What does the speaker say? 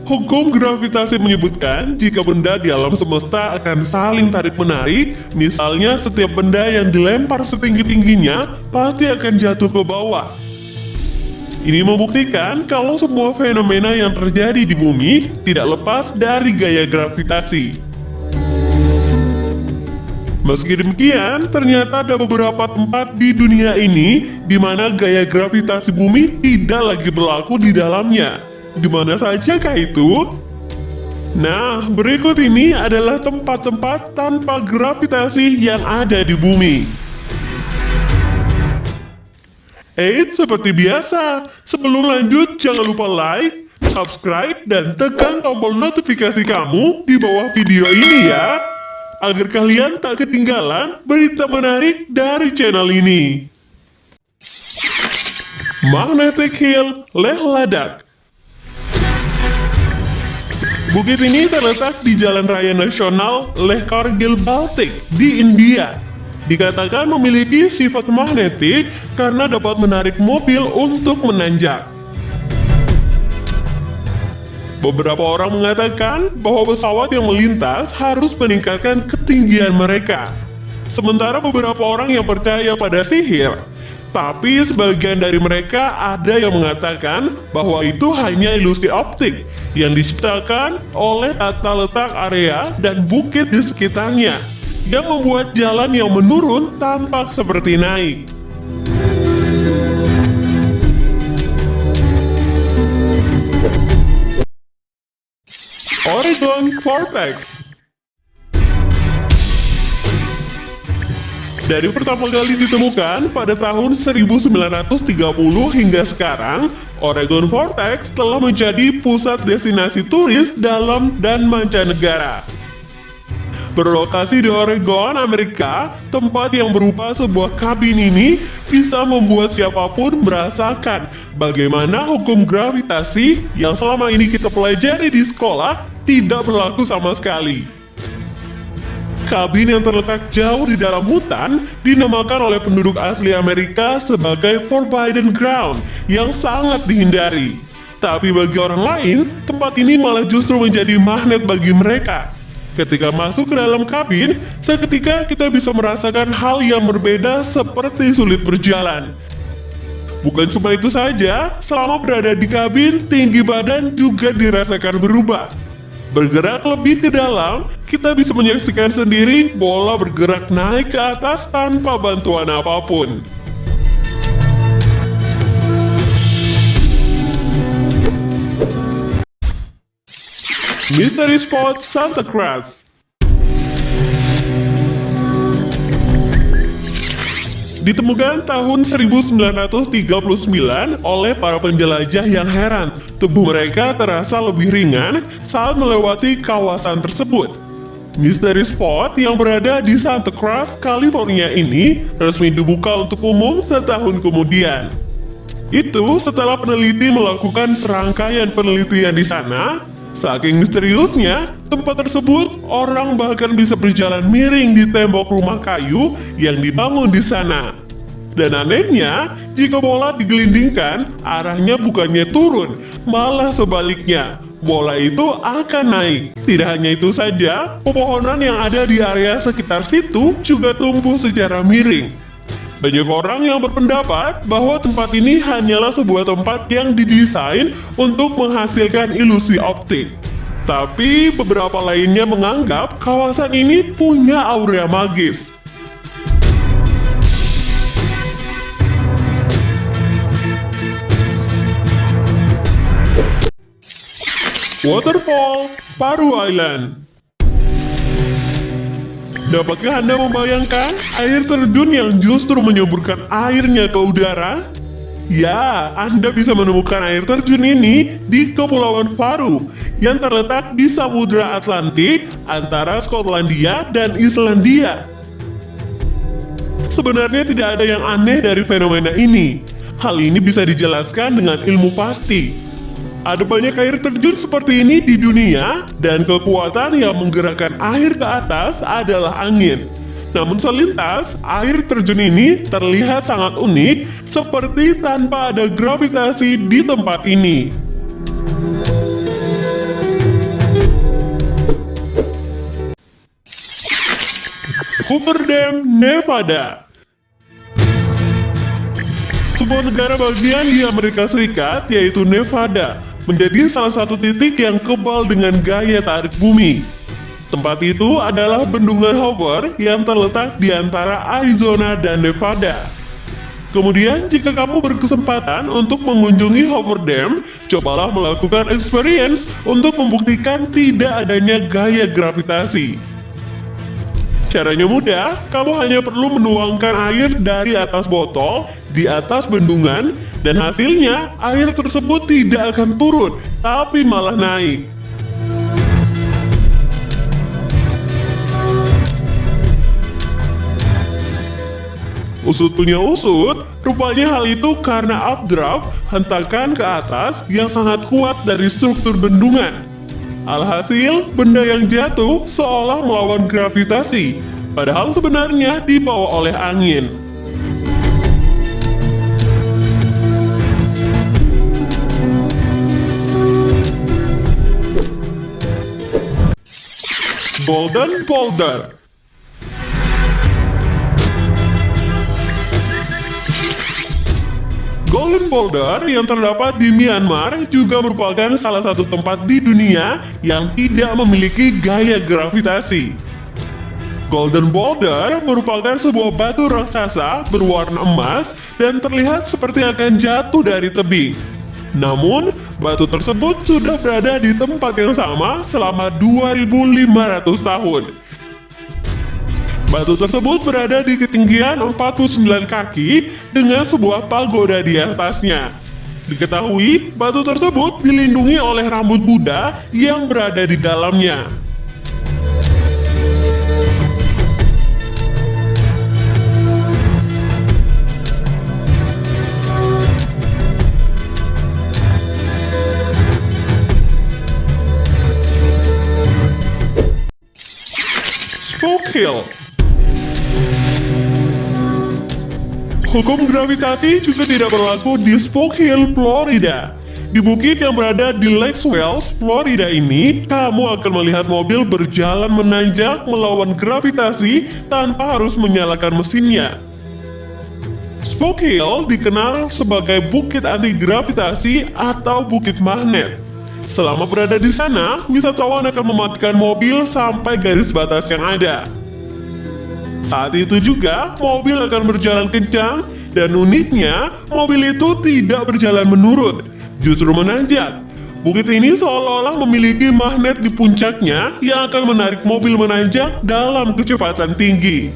Hukum gravitasi menyebutkan jika benda di alam semesta akan saling tarik-menarik, misalnya setiap benda yang dilempar setinggi-tingginya pasti akan jatuh ke bawah. Ini membuktikan kalau semua fenomena yang terjadi di bumi tidak lepas dari gaya gravitasi. Meski demikian, ternyata ada beberapa tempat di dunia ini di mana gaya gravitasi bumi tidak lagi berlaku di dalamnya. Di mana sajakah itu? Nah, berikut ini adalah tempat-tempat tanpa gravitasi yang ada di bumi. Eits, seperti biasa, sebelum lanjut jangan lupa like, subscribe, dan tekan tombol notifikasi kamu di bawah video ini ya, agar kalian tak ketinggalan berita menarik dari channel ini. Magnetic Hill, Leh Ladakh. Bukit ini terletak di Jalan Raya Nasional Leh Kargil Baltic di India. Dikatakan memiliki sifat magnetik karena dapat menarik mobil untuk menanjak. Beberapa orang mengatakan bahwa pesawat yang melintas harus meningkatkan ketinggian mereka. Sementara beberapa orang yang percaya pada sihir. Tapi sebagian dari mereka ada yang mengatakan bahwa itu hanya ilusi optik yang diciptakan oleh tata letak area dan bukit di sekitarnya yang membuat jalan yang menurun tampak seperti naik. Oregon Vortex. Dari pertama kali ditemukan pada tahun 1930 hingga sekarang, Oregon Vortex telah menjadi pusat destinasi turis dalam dan mancanegara. Berlokasi di Oregon, Amerika, tempat yang berupa sebuah kabin ini bisa membuat siapapun merasakan bagaimana hukum gravitasi yang selama ini kita pelajari di sekolah tidak berlaku sama sekali. Kabin yang terletak jauh di dalam hutan dinamakan oleh penduduk asli Amerika sebagai Forbidden Ground yang sangat dihindari. Tapi bagi orang lain, tempat ini malah justru menjadi magnet bagi mereka. Ketika masuk ke dalam kabin, seketika kita bisa merasakan hal yang berbeda seperti sulit berjalan. Bukan cuma itu saja, selama berada di kabin, tinggi badan juga dirasakan berubah. Bergerak lebih ke dalam, kita bisa menyaksikan sendiri bola bergerak naik ke atas tanpa bantuan apapun. Mystery Spot Santa Cruz. Ditemukan tahun 1939 oleh para penjelajah yang heran. Tubuh mereka terasa lebih ringan saat melewati kawasan tersebut. Mystery Spot yang berada di Santa Cruz, California ini resmi dibuka untuk umum setahun kemudian. Itu setelah peneliti melakukan serangkaian penelitian di sana. Saking misteriusnya, tempat tersebut orang bahkan bisa berjalan miring di tembok rumah kayu yang dibangun di sana. Dan anehnya, jika bola digelindingkan, arahnya bukannya turun, malah sebaliknya. Bola itu akan naik. Tidak hanya itu saja, pepohonan yang ada di area sekitar situ juga tumbuh secara miring. Banyak orang yang berpendapat bahwa tempat ini hanyalah sebuah tempat yang didesain untuk menghasilkan ilusi optik. Tapi beberapa lainnya menganggap kawasan ini punya aura magis. Waterfall Paru Island. Dapatkah Anda membayangkan air terjun yang justru menyemburkan airnya ke udara? Ya, Anda bisa menemukan air terjun ini di Kepulauan Faru yang terletak di Samudra Atlantik antara Skotlandia dan Islandia. Sebenarnya tidak ada yang aneh dari fenomena ini. Hal ini bisa dijelaskan dengan ilmu pasti. Ada banyak air terjun seperti ini di dunia, dan kekuatan yang menggerakkan air ke atas adalah angin. Namun selintas, air terjun ini terlihat sangat unik, seperti tanpa ada gravitasi di tempat ini. Hoover Dam, Nevada. Sebuah negara bagian di Amerika Serikat, yaitu Nevada, menjadi salah satu titik yang kebal dengan gaya tarik bumi. Tempat itu adalah bendungan Hoover yang terletak di antara Arizona dan Nevada. Kemudian, jika kamu berkesempatan untuk mengunjungi Hoover Dam, cobalah melakukan experience untuk membuktikan tidak adanya gaya gravitasi. Caranya mudah, kamu hanya perlu menuangkan air dari atas botol di atas bendungan, dan hasilnya air tersebut tidak akan turun, tapi malah naik. Usut punya usut, rupanya hal itu karena updraft, hentakan ke atas yang sangat kuat dari struktur bendungan. Alhasil, benda yang jatuh seolah melawan gravitasi, padahal sebenarnya dibawa oleh angin. Golden Boulder. Golden Boulder yang terdapat di Myanmar juga merupakan salah satu tempat di dunia yang tidak memiliki gaya gravitasi. Golden Boulder merupakan sebuah batu raksasa berwarna emas dan terlihat seperti akan jatuh dari tebing. Namun, batu tersebut sudah berada di tempat yang sama selama 2.500 tahun. Batu tersebut berada di ketinggian 49 kaki dengan sebuah pagoda di atasnya. Diketahui, batu tersebut dilindungi oleh rambut Buddha yang berada di dalamnya. Spoke Hill. Hukum gravitasi juga tidak berlaku di Spoke Hill, Florida. Di bukit yang berada di Lake Wales, Florida ini, kamu akan melihat mobil berjalan menanjak melawan gravitasi tanpa harus menyalakan mesinnya. Spoke Hill dikenal sebagai bukit anti gravitasi atau bukit magnet. Selama berada di sana, wisatawan akan mematikan mobil sampai garis batas yang ada. Saat itu juga, mobil akan berjalan kencang, dan uniknya, mobil itu tidak berjalan menurun, justru menanjak. Bukit ini seolah-olah memiliki magnet di puncaknya yang akan menarik mobil menanjak dalam kecepatan tinggi.